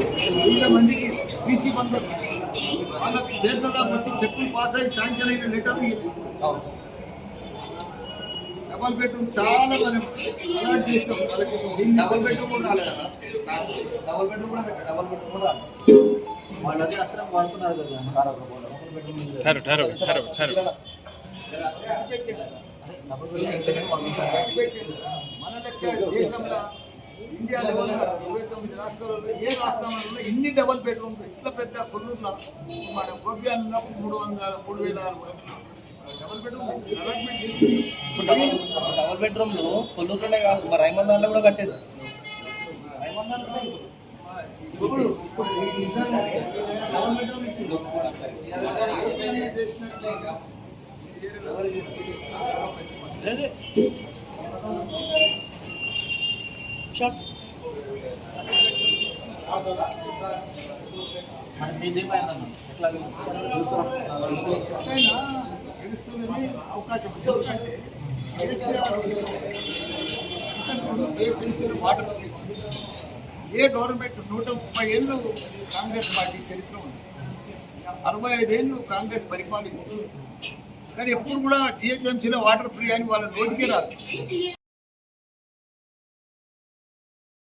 ఇంతమందికి బీసీ బంధు వచ్చింది. వాళ్ళకి చేతుల దాకా వచ్చి చెక్కులు పాస్ అయ్యి శాంక్షన్ అయిన లెటర్లు డబల్ బెడ్రూమ్ చాలా మనం అలాట్ చేస్తాం. వాళ్ళకి డబల్ బెడ్రూమ్ కూడా రాలేదు కదా, డబల్ బెడ్రూమ్ కూడా పెట్టారు, డబల్ బెడ్రూమ్ కూడా రాలేదు. వాళ్ళు అదే అస్త్రం వాడుతున్నారు కదా మన లెక్క దేశంలో ఇండియా లెవెల్లో 29 రాష్ట్రాలలో ఏ రాష్ట్రంలో ఇన్ని డబల్ బెడ్రూమ్ ఇట్లా పెద్ద కొల్లూరులో మన గోప్యాన్ని 3,600 డబల్ బెడ్రూమ్ అలాట్మెంట్ చేసి డబల్ బెడ్రూమ్లు కొల్లూరులోనే కాదు, మరి రైమందాన్లో కూడా కట్టేది. రైమందాన్లో ఇప్పుడు నిజంగానే డబల్ బెడ్రూమ్ ఇచ్చింది. అవకాశం ఏ గవర్నమెంట్ 130 ఏళ్ళు కాంగ్రెస్ పార్టీ చరిత్ర ఉంది. 65 ఏళ్ళు కాంగ్రెస్ పరిపాలించింది. కానీ ఎప్పుడు కూడా జిహెచ్ఎంసీలో వాటర్ ఫ్రీ అని వాళ్ళ నోటికే రాదు.